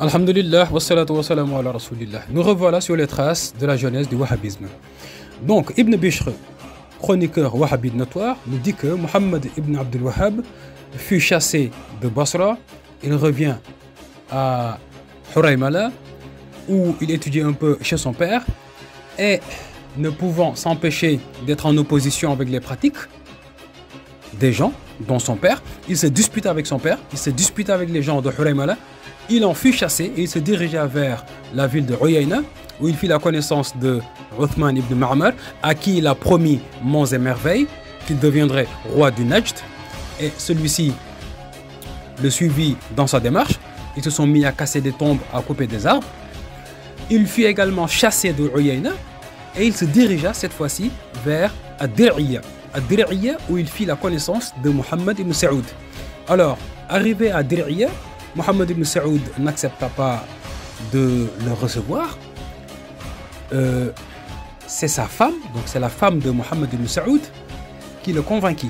Alhamdulillah, wassalatu wassalamu ala rasulillah. Nous revoilà sur les traces de la jeunesse du wahhabisme. Donc, Ibn Bishr, chroniqueur wahhabite notoire, nous dit que Mohammed ibn Abdul Wahhab fut chassé de Basra. Il revient à Huraymala, où il étudie un peu chez son père, et ne pouvant s'empêcher d'être en opposition avec les pratiques des gens, dont son père, il se disputait avec son père, il se disputait avec les gens de Huraymala. Il en fut chassé et il se dirigea vers la ville de Uyayna, où il fit la connaissance de Uthman ibn Ma'mar, à qui il a promis monts et merveilles, qu'il deviendrait roi du Najd. Et celui-ci le suivit dans sa démarche. Ils se sont mis à casser des tombes, à couper des arbres. Il fut également chassé de Uyayna et il se dirigea cette fois-ci vers Ad-Dir'iyya. Ad-Dir'iyya, où il fit la connaissance de Mohammed ibn Saoud. Alors, arrivé à Dir'iyya, Mohammed ibn Saoud n'accepta pas de le recevoir. C'est sa femme, donc c'est la femme de Mohammed ibn Saoud, qui le convainquit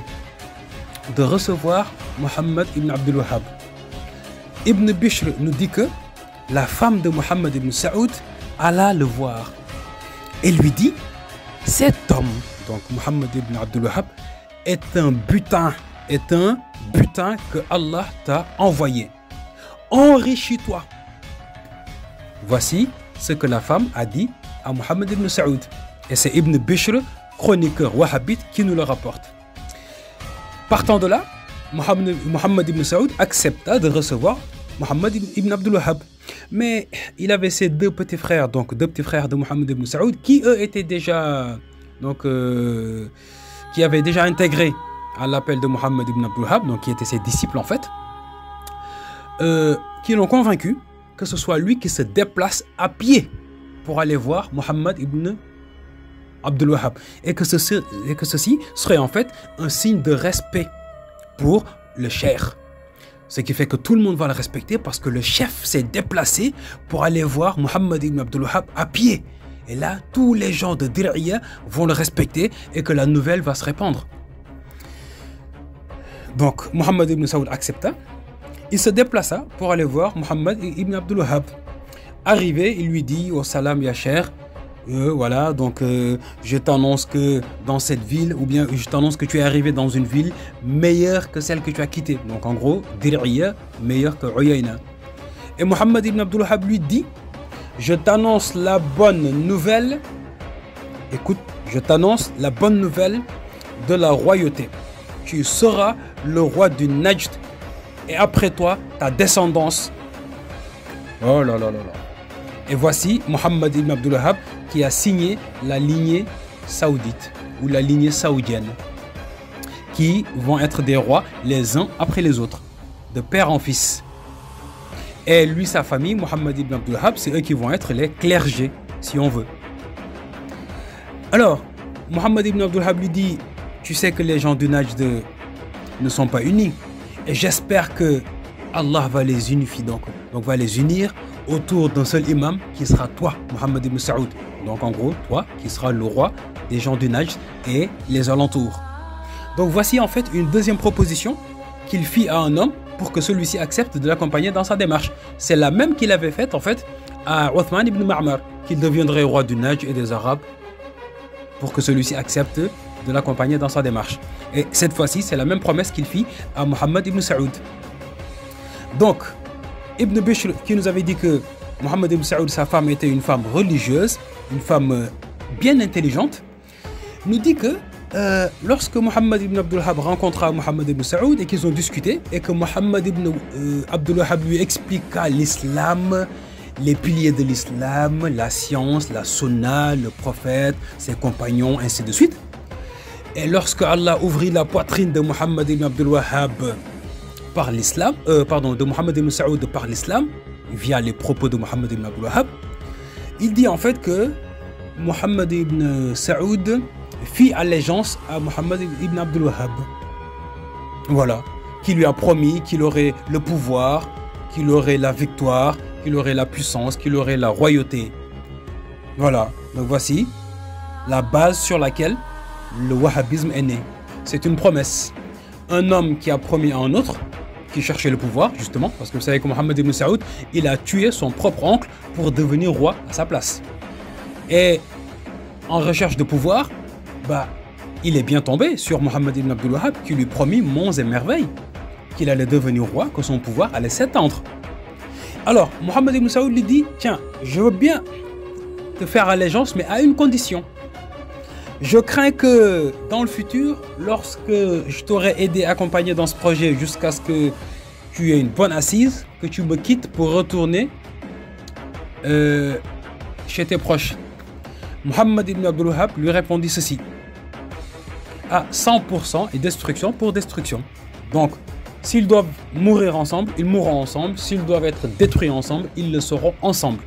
de recevoir Mohammed ibn Abdul Wahhab. Ibn Bishr nous dit que la femme de Mohammed ibn Saoud alla le voir et lui dit: cet homme, donc Mohammed ibn Abdul Wahhab, est un butin que Allah t'a envoyé. Enrichis-toi. Voici ce que la femme a dit à Mohammed ibn Saoud. Et c'est Ibn Bishr, chroniqueur wahhabite, qui nous le rapporte. Partant de là, Mohammed ibn Saoud accepta de recevoir Mohammed ibn Abdul Wahhab. Mais il avait ses deux petits frères, donc deux petits frères de Mohammed ibn Saoud, qui eux étaient déjà, qui avaient déjà intégré à l'appel de Mohammed ibn Abdul Wahhab, donc qui étaient ses disciples en fait. Qui l'ont convaincu que ce soit lui qui se déplace à pied pour aller voir Mohammed ibn Abdul Wahhab, et que ceci serait en fait un signe de respect pour le cheikh. Ce qui fait que tout le monde va le respecter parce que le chef s'est déplacé pour aller voir Mohammed ibn Abdul Wahhab à pied. Et là, tous les gens de Dir'iyya vont le respecter et que la nouvelle va se répandre. Donc, Mohammed ibn Saoud accepta. Il se déplaça pour aller voir Mohammed ibn Abdul Wahhab. Arrivé, il lui dit: oh salam ya cher, voilà, donc je t'annonce que dans cette ville, ou bien je t'annonce que tu es arrivé dans une ville meilleure que celle que tu as quittée. Donc en gros, Dir'iyya meilleure que Uyayna. Et Mohammed ibn Abdul Wahhab lui dit: je t'annonce la bonne nouvelle, écoute, je t'annonce la bonne nouvelle de la royauté. Tu seras le roi du Najd. Et après toi, ta descendance. Oh là là là là. Et voici Mohammed ibn Abdul Wahhab qui a signé la lignée saoudite ou la lignée saoudienne, qui vont être des rois les uns après les autres, de père en fils. Et lui, sa famille, Mohammed ibn Abdul Wahhab, c'est eux qui vont être les clergés, si on veut. Alors, Mohammed ibn Abdul Wahhab lui dit: tu sais que les gens du Najd ne sont pas unis. Et j'espère que Allah va les unifier, donc va les unir autour d'un seul imam qui sera toi, Mohammed ibn Saoud. Donc en gros, toi qui seras le roi des gens du Najd et les alentours. Donc voici en fait une deuxième proposition qu'il fit à un homme pour que celui-ci accepte de l'accompagner dans sa démarche. C'est la même qu'il avait faite en fait à Uthman ibn Ma'mar, qu'il deviendrait roi du Najd et des Arabes, pour que celui-ci accepte de l'accompagner dans sa démarche. Et cette fois-ci, c'est la même promesse qu'il fit à Mohammed ibn Saoud. Donc, Ibn Bishr, qui nous avait dit que Mohammed ibn Saoud, sa femme, était une femme religieuse, une femme bien intelligente, nous dit que lorsque Mohammed ibn Abdul Wahhab rencontra Mohammed ibn Saoud et qu'ils ont discuté, et que Mohammed ibn Abdul Wahhab lui expliqua l'islam, les piliers de l'islam, la science, la sunna, le prophète, ses compagnons, ainsi de suite. Et lorsque Allah ouvrit la poitrine de Mohammed ibn Abdul Wahhab par l'islam, de Mohammed ibn Saoud par l'islam, via les propos de Mohammed ibn Abdul Wahhab, il dit en fait que Mohammed ibn Saoud fit allégeance à Mohammed ibn Abdul Wahhab. Voilà, qui lui a promis qu'il aurait le pouvoir, qu'il aurait la victoire, qu'il aurait la puissance, qu'il aurait la royauté. Voilà, donc voici la base sur laquelle le wahhabisme est né. C'est une promesse. Un homme qui a promis à un autre qui cherchait le pouvoir, justement, parce que vous savez que Mohammed ibn Saoud, il a tué son propre oncle pour devenir roi à sa place. Et en recherche de pouvoir, bah, il est bien tombé sur Mohammed ibn Abdul Wahhab qui lui promit monts et merveilles, qu'il allait devenir roi, que son pouvoir allait s'étendre. Alors, Mohammed ibn Saoud lui dit, tiens, je veux bien te faire allégeance, mais à une condition. Je crains que dans le futur, lorsque je t'aurai aidé, accompagné dans ce projet jusqu'à ce que tu aies une bonne assise, que tu me quittes pour retourner chez tes proches. Mohammed ibn Abdul Wahhab lui répondit ceci. À 100% et destruction pour destruction. Donc, s'ils doivent mourir ensemble, ils mourront ensemble. S'ils doivent être détruits ensemble, ils le seront ensemble.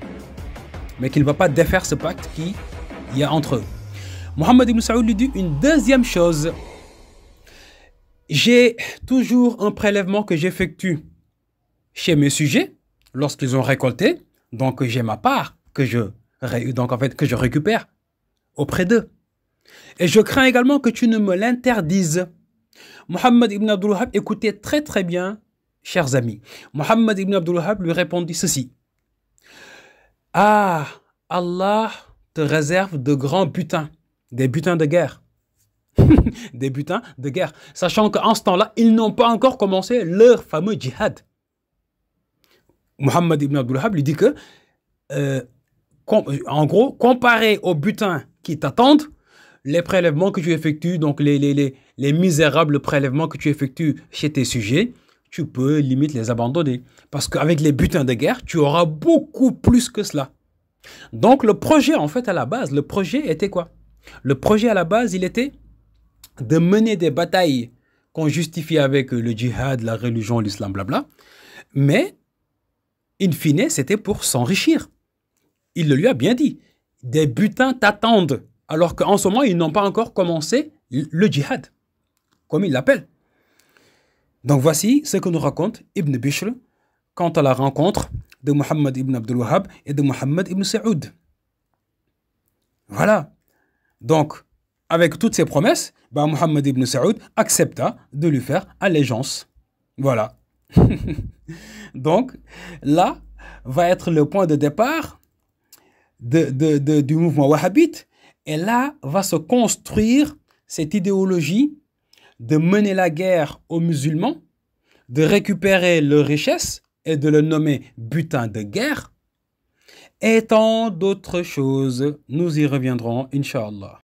Mais qu'il ne va pas défaire ce pacte qu'il y a entre eux. Mohammed ibn Saoud lui dit une deuxième chose. J'ai toujours un prélèvement que j'effectue chez mes sujets lorsqu'ils ont récolté. Donc j'ai ma part que je récupère auprès d'eux. Et je crains également que tu ne me l'interdises. Mohammed ibn Abdul Wahhab écoutait très très bien, chers amis. Mohammed ibn Abdul Wahhab lui répondit ceci. Ah, Allah te réserve de grands butins. Des butins de guerre. Des butins de guerre. Sachant qu'en ce temps-là, ils n'ont pas encore commencé leur fameux djihad. Mohammed ibn Abdul Wahhab lui dit que, en gros, comparé aux butins qui t'attendent, les prélèvements que tu effectues, donc les misérables prélèvements que tu effectues chez tes sujets, tu peux limite les abandonner. Parce qu'avec les butins de guerre, tu auras beaucoup plus que cela. Donc le projet, en fait, à la base, le projet était quoi? Le projet à la base, il était de mener des batailles qu'on justifie avec le djihad, la religion, l'islam, blabla. Mais, in fine, c'était pour s'enrichir. Il le lui a bien dit. Des butins t'attendent. Alors qu'en ce moment, ils n'ont pas encore commencé le djihad, comme il l'appelle. Donc voici ce que nous raconte Ibn Bishr quant à la rencontre de Mohammed ibn Abdul Wahhab et de Mohammed ibn Saoud. Voilà. Donc, avec toutes ces promesses, Mohammed ibn Saoud accepta de lui faire allégeance. Voilà. Donc, là va être le point de départ du mouvement wahhabite. Et là va se construire cette idéologie de mener la guerre aux musulmans, de récupérer leurs richesses et de le nommer butin de guerre, et tant d'autres choses. Nous y reviendrons, Inch'Allah.